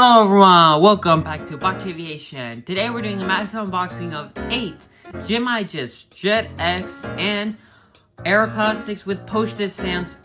Hello everyone, welcome back to Box Aviation. Today we're doing a massive unboxing of 8 GMI Jets Jet X and Aero Classics with postage stamps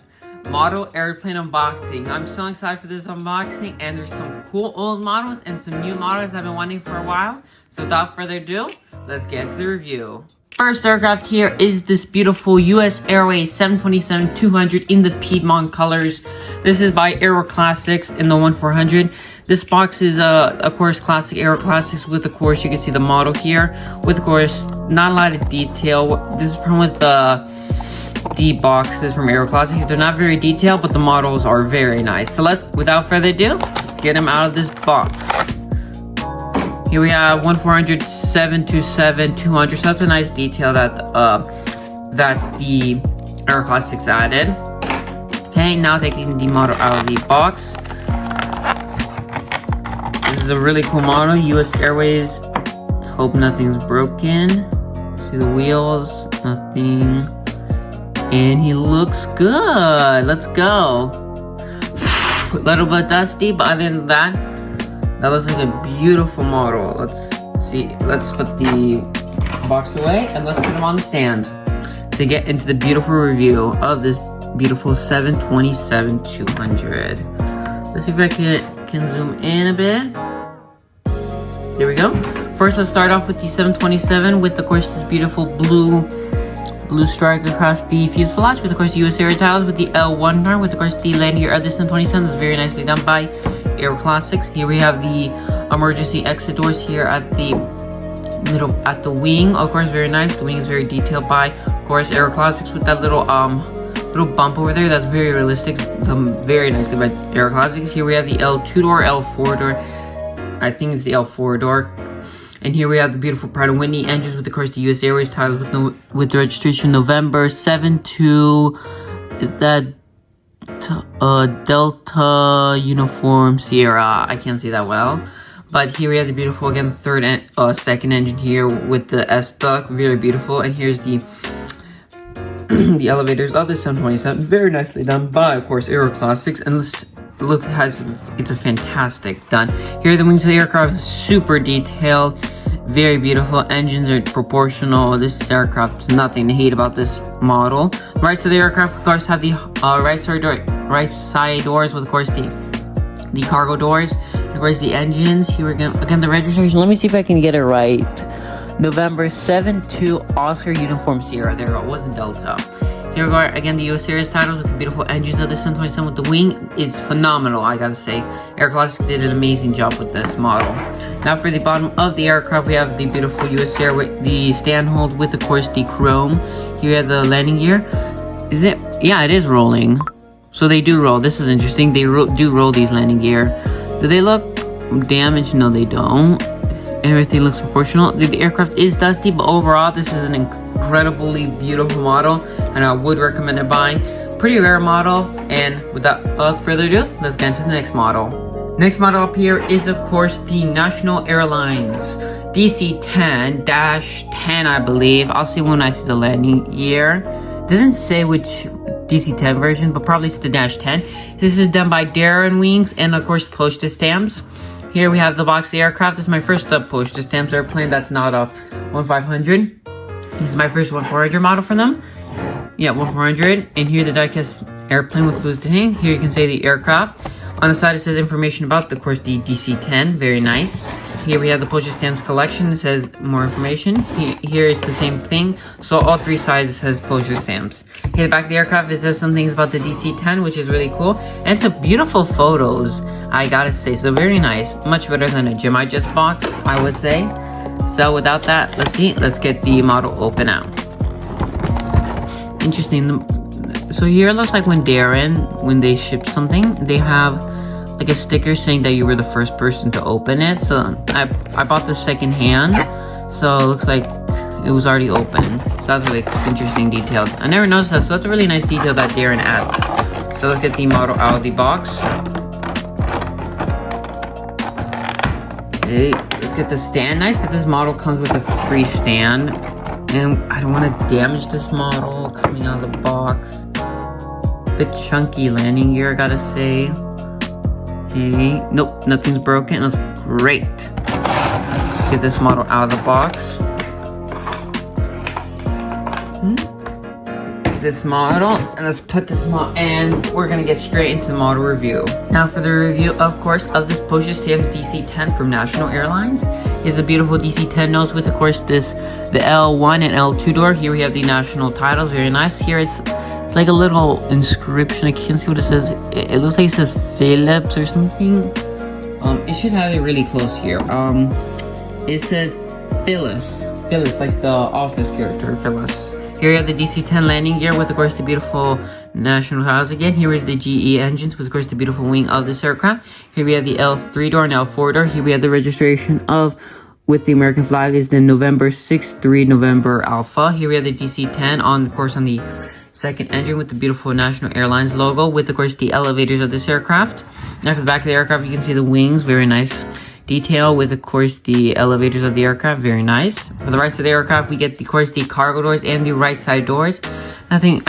model airplane unboxing. I'm so excited for this unboxing, and there's some cool old models and some new models I've been wanting for a while. So without further ado, let's get into the review. First aircraft here is this beautiful US Airways 727-200 in the Piedmont colors. This is by Aero Classics in the 1400. This box is of course classic Aero Classics with, of course, you can see the model here with, of course, not a lot of detail. This is from with the boxes from Aero Classics. They're not very detailed, but the models are very nice. So without further ado, let's get them out of this box. Here we have 1400, 727, 200. So that's a nice detail that the Aero Classics added. Okay, now taking the model out of the box. This is a really cool model, US Airways. Let's hope nothing's broken. See the wheels, nothing. And he looks good. Let's go. A little bit dusty, but other than that, that looks like a beautiful model. Let's see. Let's put the box away and let's put them on the stand to get into the beautiful review of this beautiful 727-200. Let's see if I can zoom in a bit. There we go. First, let's start off with the 727 with, of course, this beautiful blue stripe across the fuselage with, of course, the US Air tiles with the L1 arm with, of course, the landing gear of the 727. That's very nicely done by Aero Classics. Here we have the emergency exit doors here at the middle, at the wing. Of course, very nice. The wing is very detailed by, of course, Aero Classics with that little bump over there. That's very realistic. Very nicely by Aero Classics. Here we have the L2 door, L4 door. I think it's the L4 door. And here we have the beautiful Pratt & Whitney engines with, of course, the US Airways titles with the registration November 72. That Delta Uniform Sierra. I can't see that well. But here we have the beautiful, again, second engine here with the S duct. Very beautiful. And here's the the elevators of the 727. Very nicely done by, of course, Aero Classics. And look, it's a fantastic done. Here are the wings of the aircraft. Super detailed. Very beautiful. Engines are proportional. This aircraft's nothing to hate about this model. Right side of the aircraft, of course, have the right side doors with, of course, the cargo doors. And of course, the engines. Here again, the registration. Let me see if I can get it right. November 72 Oscar Uniform Sierra. There it wasn't Delta. Here we go, again, the US Series titles with the beautiful engines of the 727 with the wing is phenomenal, I gotta say. Aero Classics did an amazing job with this model. Now for the bottom of the aircraft, we have the beautiful US Air with the stand hold with, of course, the chrome. Here we have the landing gear. Is it? Yeah, it is rolling. So they do roll. This is interesting. They do roll these landing gear. Do they look damaged? No, they don't. Everything looks proportional. The aircraft is dusty, but overall, this is an incredibly beautiful model, and I would recommend it buying. Pretty rare model, and without further ado, let's get into the next model. Next model up here is, of course, the National Airlines DC-10-10, I believe. I'll see when I see the landing gear. Doesn't say which DC-10 version, but probably it's the -10. This is done by Darren Wings and, of course, postage stamps. Here we have the box of the aircraft. This is my first postage stamps airplane. That's not a 1500. This is my first 1400 model for them. Yeah, 1400. And here the diecast airplane with clues to hang. Here you can see the aircraft. On the side it says information about, of course, the DC-10. Very nice. Here we have the postage stamps collection. It says more information. Here is the same thing. So all three sides it says postage stamps. Here the back of the aircraft, it says some things about the DC-10, which is really cool. And some beautiful photos, I gotta say. So very nice. Much better than a GMI Jets box, I would say. So without that, let's get the model open out. Interesting. So here it looks like when they ship something, they have like a sticker saying that you were the first person to open it. So I bought this second hand, so it looks like it was already open. So that's really interesting detail. I never noticed that, so that's a really nice detail that Darren adds. So let's get the model out of the box. Okay, let's get the stand. Nice that this model comes with a free stand. And I don't want to damage this model coming out of the box. Bit chunky landing gear, I gotta say. Okay, nope, nothing's broken. That's great. Let's get this model out of the box. This model, and let's put this model, and we're gonna get straight into the model review. Now for the review, of course, of this Porsche Sims DC-10 from National Airlines. Is a beautiful DC-10 nose with, of course, the L1 and L2 door. Here we have the national titles, very nice. Here it's like a little inscription. I can't see what it says. It looks like it says Philips or something. It should have it really close here. It says Phyllis, like the Office character, Phyllis. Here we have the DC-10 landing gear with, of course, the beautiful national titles again. Here is the GE engines with, of course, the beautiful wing of this aircraft. Here we have the L3 door and L4 door. Here we have the registration with the American flag is the November 6-3 November Alpha. Here we have the DC-10 on, of course, on the second engine with the beautiful National Airlines logo with, of course, the elevators of this aircraft. Now for the back of the aircraft, you can see the wings, very nice detail with, of course, the elevators of the aircraft, very nice. For the right side of the aircraft, we get, of course, the cargo doors and the right side doors. Nothing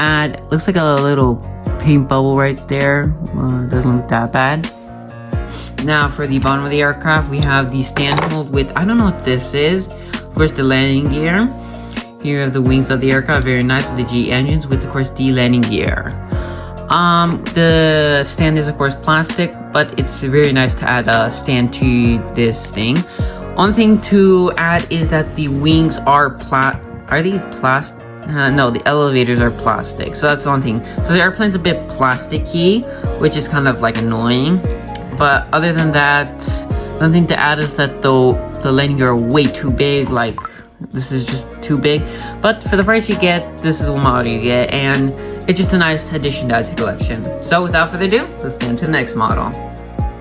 looks like a little paint bubble right there. Doesn't look that bad. Now for the bottom of the aircraft, we have the stand hold with, I don't know what this is. Of course, the landing gear. Here are the wings of the aircraft, very nice with the G engines with, of course, the landing gear. The stand is, of course, plastic, but it's very nice to add a stand to this thing. One thing to add is that the wings are plastic? No, the elevators are plastic, so that's one thing. So the airplane's a bit plasticky, which is kind of like annoying. But other than that, nothing to add is that the landing gear are way too big, like this is just too big. But for the price you get, this is what model you get, and it's just a nice addition to the collection. So without further ado, let's get into the next model.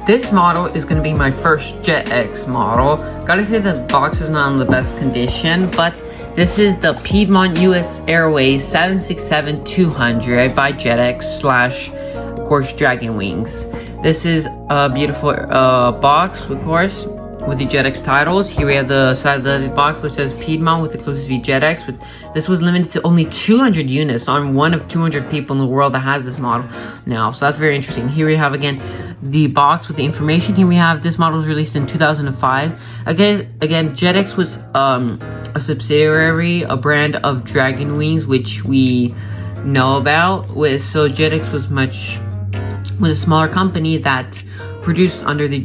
This model is going to be my first JetX model. Gotta say the box is not in the best condition, but this is the Piedmont US Airways 767-200 by JetX / of course Dragon Wings. This is a beautiful box, of course, with the JetX titles. Here we have the side of the box which says Piedmont with exclusive JetX. This was limited to only 200 units, so I'm one of 200 people in the world that has this model now, so that's very interesting. Here we have again the box with the information. Here we have this model was released in 2005. Again, JetX was a subsidiary, a brand of Dragon Wings, which we know about. So JetX was a smaller company that produced under the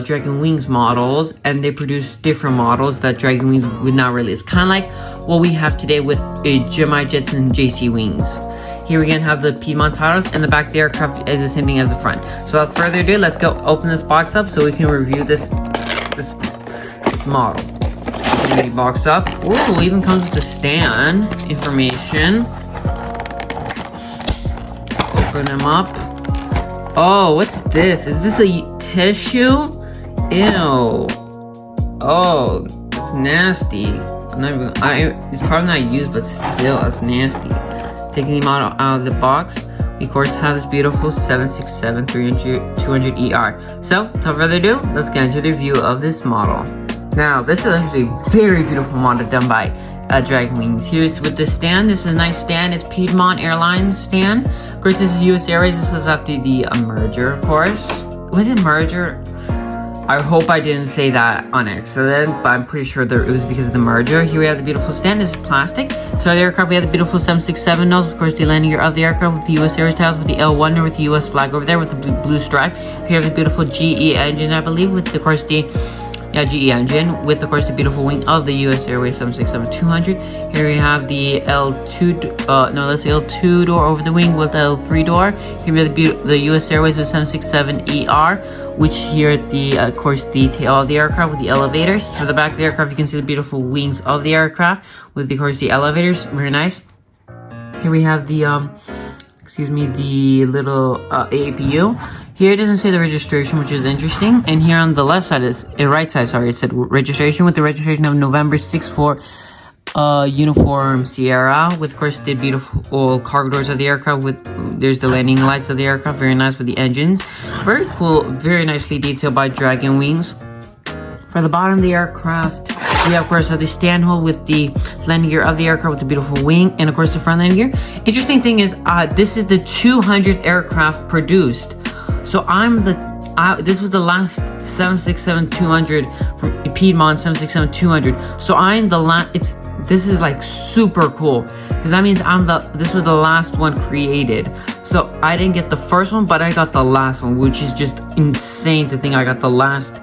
Dragon Wings models, and they produced different models that Dragon Wings would not release. Kind of like what we have today with GMI Jets and JC Wings. Here we again have the Piedmont titles, and the back of the aircraft is the same thing as the front. So without further ado, let's go open this box up so we can review this model. Open the box up. Ooh, even comes with the stand information. Open them up. Oh, what's this? Is this a tissue? Ew. Oh, it's nasty. It's probably not used, but still, it's nasty. Taking the model out of the box, we of course have this beautiful 767-200ER. So, without further ado, let's get into the review of this model. Now, this is actually a very beautiful model done by Dragon Wings. Here's with the stand. This is a nice stand. It's Piedmont Airlines stand. Of course, this is US Airways. This was after the merger, of course. Was it merger? I hope I didn't say that on accident, but I'm pretty sure that it was because of the merger. Here we have the beautiful stand. It's plastic. So the aircraft, we have the beautiful 767 nose. Of course, the landing gear of the aircraft with the US Airways titles with the L1 or with the US flag over there with the blue stripe. Here we have the beautiful GE engine, I believe, with, of course, the GE engine with, of course, the beautiful wing of the US Airways 767-200. Here we have the L2 door over the wing with the L3 door. Here we have the US Airways with 767ER, which here at the, of course, the tail of the aircraft with the elevators. For the back of the aircraft, you can see the beautiful wings of the aircraft with, of course, the elevators. Very nice. Here we have the, the little APU. Here it doesn't say the registration, which is interesting. And here on the left side right side, it said registration with the registration of November 6-4 Uniform Sierra with, of course, the beautiful cargo doors of the aircraft there's the landing lights of the aircraft. Very nice with the engines. Very cool, very nicely detailed by Dragon Wings. For the bottom of the aircraft, we have, of course, the stand hold with the landing gear of the aircraft with the beautiful wing, and of course the front landing gear. Interesting thing is, this is the 200th aircraft produced. So I'm the this was the last 767-200 from Piedmont 767-200. So I'm the last. This is like super cool because that means this was the last one created. So I didn't get the first one, but I got the last one, which is just insane to think I got the last.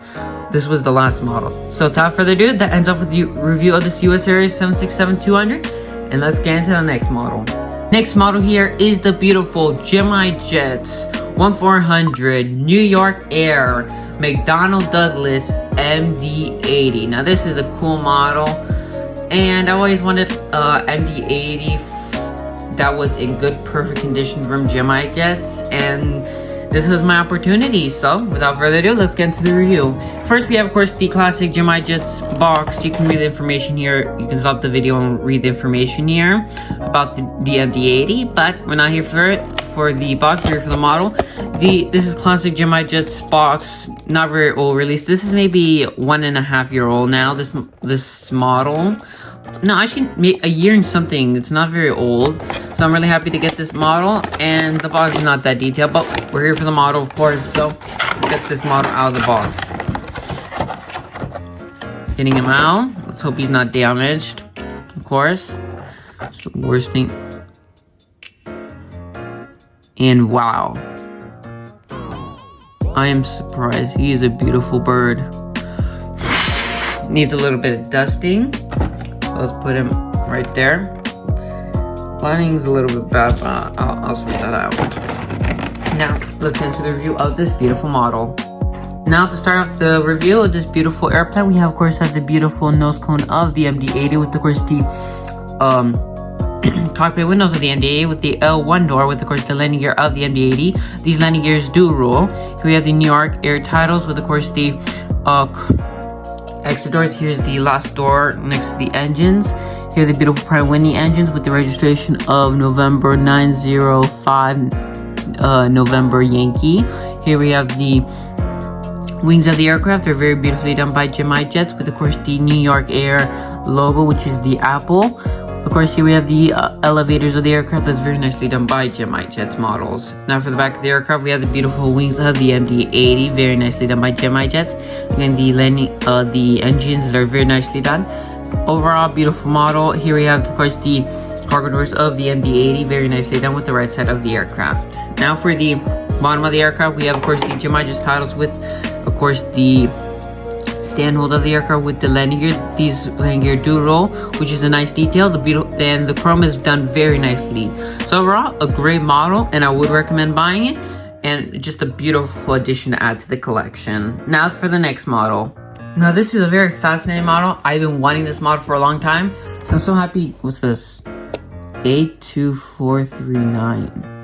This was the last model. So without further ado, that ends off with the review of this US Airways 767-200, and let's get into the next model. Next model here is the beautiful GMI Jets 1400 New York Air McDonnell Douglas MD80. Now this is a cool model, and I always wanted MD80 that was in good, perfect condition from GMI Jets, and this was my opportunity. So without further ado, let's get into the review. First, we have, of course, the classic GMI Jets box. You can read the information here. You can stop the video and read the information here about the MD80, but we're not here for it. For the box, we're here for the model. This is classic GMI Jets box, not very old release. This is maybe 1.5 year old now. This model. No, actually, a year and something. It's not very old, so I'm really happy to get this model. And the box is not that detailed, but we're here for the model, of course. So get this model out of the box. Getting him out. Let's hope he's not damaged. Of course, it's the worst thing. And wow, I am surprised. He is a beautiful bird. Needs a little bit of dusting. Let's put him right there. Lighting's a little bit bad, but I'll sort that out. Now, let's get into the review of this beautiful model. Now, to start off the review of this beautiful airplane, we have, of course, the beautiful nose cone of the MD80 with, of course, the cockpit windows of the MD80 with the L1 door with, of course, the landing gear of the MD80. These landing gears do roll. Here we have the New York Air titles with, of course, the exit doors. Here's the last door next to the engines. Here are the beautiful Pratt & Whitney engines with the registration of November 905 November Yankee. Here we have the wings of the aircraft. They're very beautifully done by GMI Jets with, of course, the New York Air logo, which is the apple. Of course, here we have the elevators of the aircraft. That's very nicely done by GMI Jets models. Now for the back of the aircraft, we have the beautiful wings of the MD80, very nicely done by GMI Jets. And the landing, the engines that are very nicely done. Overall, beautiful model. Here we have, of course, the cargo doors of the MD80, very nicely done with the right side of the aircraft. Now for the bottom of the aircraft, we have, of course, the GMI Jets titles with, of course, the stand hold of the aircraft with the landing gear. These landing gear do roll, which is a nice detail. And the chrome is done very nicely. So overall, a great model, and I would recommend buying it. And just a beautiful addition to add to the collection. Now for the next model. Now this is a very fascinating model. I've been wanting this model for a long time. I'm so happy. What's this? 82439.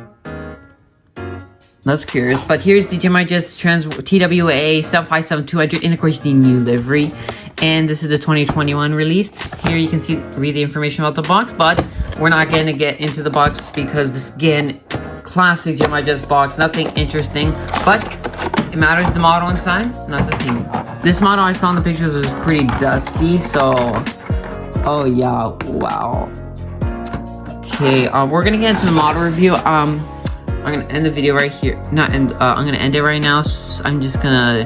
That's curious, but here's the GMI Jets TWA 757-200 in, of course, the new livery, and this is the 2021 release. Here you can read the information about the box, but we're not going to get into the box because this, again, classic GMI Jets box, nothing interesting, but it matters the model inside, not the thing. This model I saw in the pictures was pretty dusty, so oh yeah, wow. Okay, we're gonna get into the model review. I'm gonna end the video right here. I'm gonna end it right now. So I'm just gonna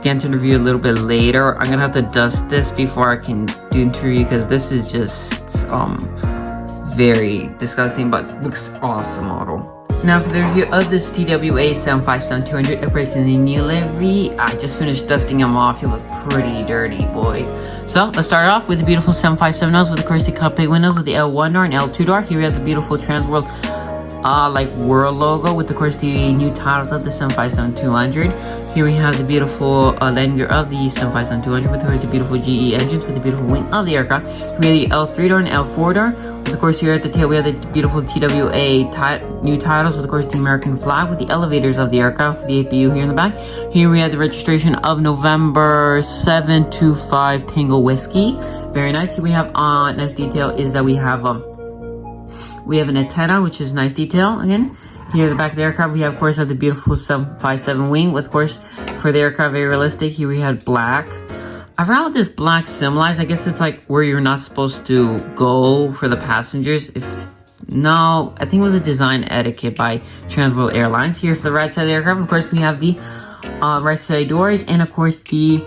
get into the review a little bit later. I'm gonna have to dust this before I can do the review because this is just very disgusting, but looks awesome model. Now for the review of this TWA 757-200, of course, in the new livery. I just finished dusting him off. He was pretty dirty, boy. So let's start off with the beautiful 757 nose with, of course, the cockpit windows with the L1 door and L2 door. Here we have the beautiful Transworld world logo with, of course, the new titles of the 757-200. Here we have the beautiful landing gear of the 757-200 with, of course, the beautiful GE engines with the beautiful wing of the aircraft. Here we have the L3 door and L4 door. With, of course, here at the tail we have the beautiful TWA new titles with, of course, the American flag with the elevators of the aircraft, the APU here in the back. Here we have the registration of November 725 Tango Whiskey. Very nice. Here we have nice detail is that we have an antenna, which is nice detail again. Here at the back of the aircraft, we have, of course, the beautiful 757 wing with, of course, for the aircraft, very realistic. Here we had black. I forgot what this black symbolized. I guess it's like where you're not supposed to go for the passengers. No, I think it was a design etiquette by Transworld Airlines. Here for the right side of the aircraft, of course, we have the right side doors, and of course the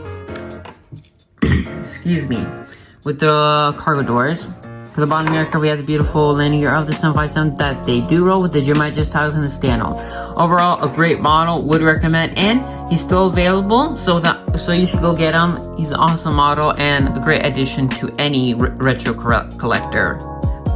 excuse me, with the cargo doors. For the bottom aircraft, we have the beautiful landing gear of the 757 that they do roll with the GMI Jets tiles and the stand-on. Overall, a great model, would recommend, and he's still available, so you should go get him. He's an awesome model and a great addition to any retro collector.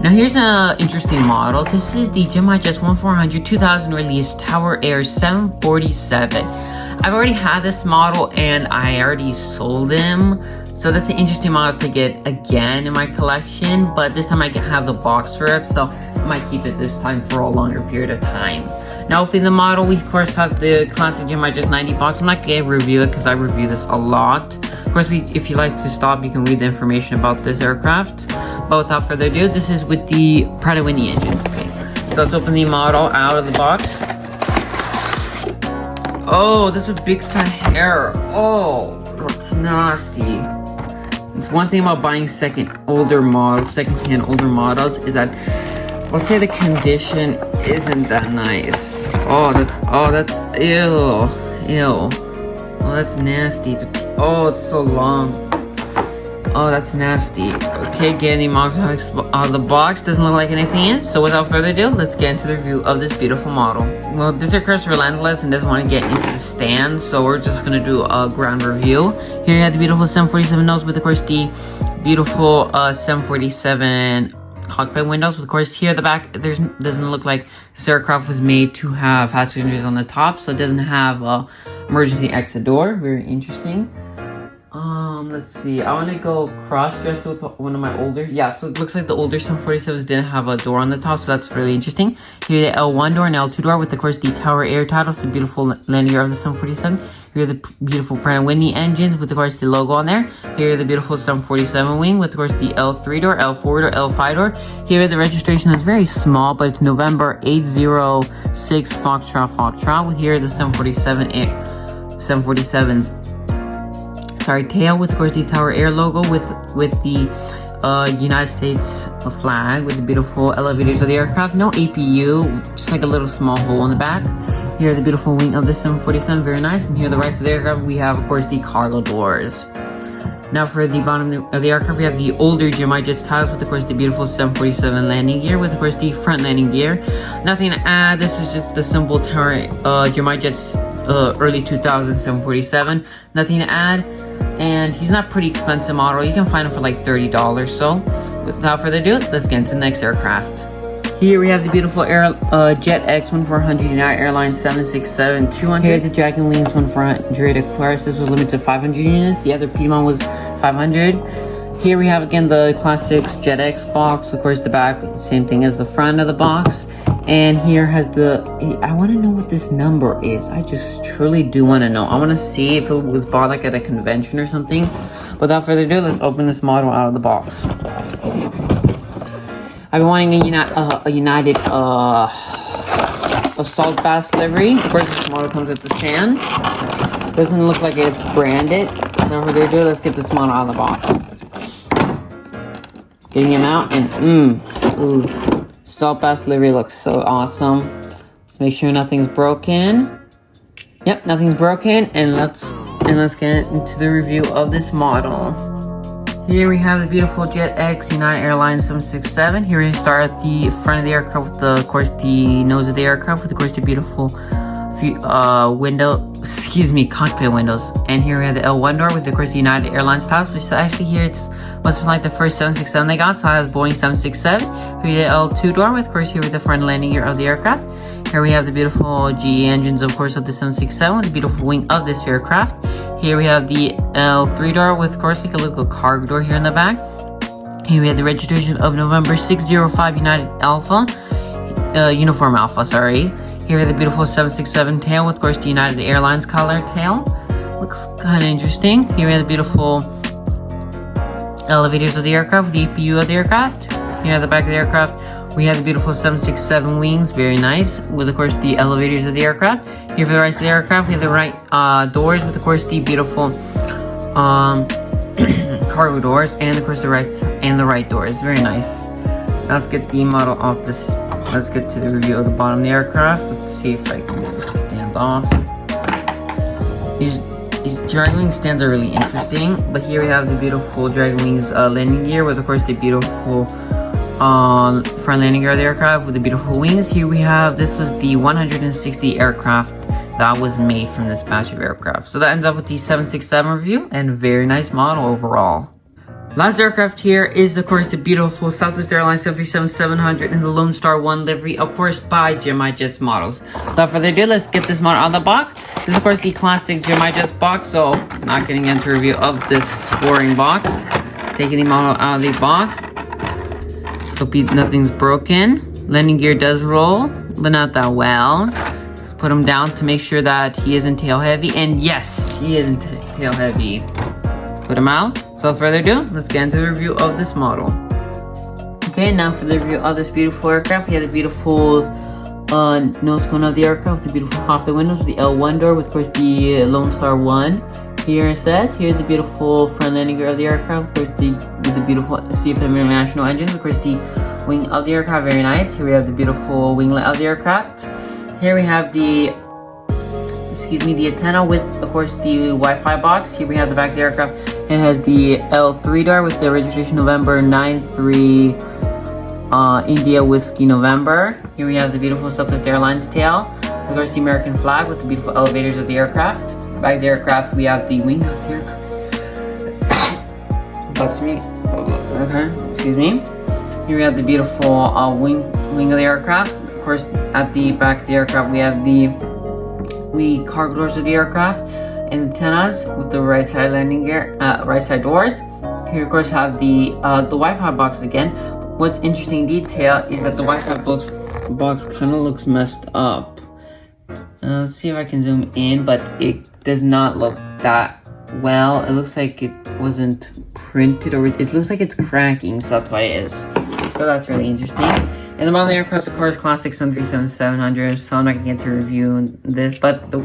Now here's an interesting model. This is the GMI Jets 1400 2000 release Tower Air 747. I've already had this model and I already sold him. So that's an interesting model to get again in my collection, but this time I can have the box for it, so I might keep it this time for a longer period of time. Now within the model, we of course have the classic GMI Jets 90 box. I'm not going to review it because I review this a lot. Of course, if you like to stop, you can read the information about this aircraft. But without further ado, this is with the Pratt & Whitney engine. Okay, so let's open the model out of the box. Oh, that's a big fat hair. Oh, that's nasty. It's one thing about buying second-hand older models is that, let's say the condition isn't that nice. Oh, that's ew. Oh, that's nasty. It's so long. Oh, that's nasty. Okay, getting the model out of the box. Doesn't look like anything is. So without further ado, let's get into the review of this beautiful model. Well, this aircraft's relentless and doesn't want to get into the stand, so we're just gonna do a ground review. Here you have the beautiful 747 nose with, of course, the beautiful 747 cockpit windows. Of course, here at the back, doesn't look like this aircraft was made to have passengers on the top, so it doesn't have a emergency exit door. Very interesting. Let's see. I want to go cross-dress with one of my older. Yeah, so it looks like the older 747s didn't have a door on the top, so that's really interesting. Here the L1 door and L2 door with, of course, the Tower Air titles, the beautiful landing gear of the 747. Here are the beautiful Pratt & Whitney engines with, of course, the logo on there. Here are the beautiful 747 wing with, of course, the L3 door, L4 door, L5 door. Here the registration is very small, but it's November 806 Foxtrot. Here are the 747's tail with, of course, the Tower Air logo with the United States flag with the beautiful elevators of the aircraft. No APU, just like a little small hole in the back. Here are the beautiful wing of the 747, very nice. And here the rest of the aircraft, we have, of course, the cargo doors. Now for the bottom of the aircraft, we have the older GMI Jets tiles with, of course, the beautiful 747 landing gear with, of course, the front landing gear. Nothing to add. This is just the simple Tower GMI Jets early 2000 747. Nothing to add. And he's not pretty expensive model. You can find him for like $30. So without further ado, let's get into the next aircraft. Here we have the beautiful Jet X 1400 United Airlines 767-200. Here the Dragon Wings 1400 Aquarius. This was limited to 500 units. The other Piedmont was 500. Here we have again the classics Jet X box. Of course, the back, same thing as the front of the box. And here has I want to know what this number is. I just truly do want to know. I want to see if it was bought like at a convention or something. Without further ado, let's open this model out of the box. I've been wanting a United assault bass livery. Of course, this model comes with the stand. Doesn't look like it's branded. Without further ado, let's get this model out of the box. Getting him out and ooh. Assault bass livery looks so awesome. Let's make sure nothing's broken. Yep, nothing's broken, and let's get into the review of this model. Here we have the beautiful Jet X United Airlines 767. Here we start at the front of the aircraft with, of course, the nose of the aircraft with, of course, the beautiful cockpit windows. And here we have the L1 door with, of course, the United Airlines tiles, which actually here it's must be like the first 767 they got, so it has Boeing 767. Here we have the L2 door with, of course, here with the front landing gear of the aircraft. Here we have the beautiful GE engines, of course, of the 767 with the beautiful wing of this aircraft. Here we have the L3 door with, of course, like a little cargo door here in the back. Here we have the registration of November 605 United Alpha, Uniform Alpha, sorry. Here we have the beautiful 767 tail with, of course, the United Airlines color tail. Looks kind of interesting. Here we have the beautiful elevators of the aircraft, the APU of the aircraft. Here at the back of the aircraft, we have the beautiful 767 wings, very nice, with, of course, the elevators of the aircraft. Here for the rest of the aircraft, we have the right doors with, of course, the beautiful cargo doors, and, of course, the right doors. Very nice. Let's get the model off this. Let's get to the review of the bottom of the aircraft. Let's see if I can get this stand off. These dragon wing stands are really interesting, but here we have the beautiful dragon wings landing gear with, of course, the beautiful front landing gear of the aircraft with the beautiful wings. Here we have, this was the 160 aircraft that was made from this batch of aircraft. So that ends up with the 767 review, and very nice model overall. Last aircraft here is, of course, the beautiful Southwest Airlines 737-700 in the Lone Star 1 livery, of course, by GMI Jets models. Without further ado, let's get this model out of the box. This is, of course, the classic GMI Jets box, so not getting into a review of this boring box. Taking the model out of the box. Hope nothing's broken. Landing gear does roll, but not that well. Let's put him down to make sure that he isn't tail heavy, and yes, he isn't tail heavy. Put him out. So without further ado, let's get into the review of this model. Okay, now for the review of this beautiful aircraft, we have the beautiful nose cone of the aircraft, the beautiful hop-in windows, the L1 door with, of course, the Lone Star 1. Here it says, here's the beautiful front landing gear of the aircraft, of course, with the beautiful CFM International engines, of course, the wing of the aircraft, very nice. Here we have the beautiful winglet of the aircraft. Here we have the antenna with, of course, the Wi-Fi box. Here we have the back of the aircraft. It has the L3 door with the registration November 9-3 India Whiskey November. Here we have the beautiful Southwest Airlines tail. Of course, the American flag with the beautiful elevators of the aircraft. Back of the aircraft, we have the wing of the aircraft. That's me. Okay, excuse me. Here we have the beautiful wing of the aircraft. Of course, at the back of the aircraft, we have the cargo doors of the aircraft and antennas with the right side landing gear, right side doors. Here, of course, have the Wi-Fi box again. What's interesting detail is that the Wi-Fi box kind of looks messed up. Let's see if I can zoom in, but it does not look that well. It looks like it wasn't printed, or it looks like it's cracking, so that's what it is. So that's really interesting. And the model of the aircraft, of course, classic 737-700, so I'm not going to get to review this, but the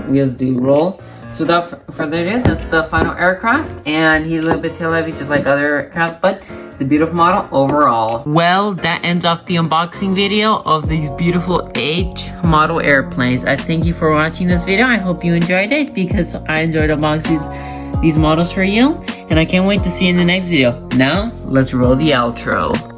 wheels do roll. So without further ado, that's the final aircraft, and he's a little bit tail heavy just like other aircraft, but it's a beautiful model overall. Well, that ends off the unboxing video of these beautiful H model airplanes. I thank you for watching this video. I hope you enjoyed it, because I enjoyed unboxing these models for you, and I can't wait to see you in the next video. Now, let's roll the outro.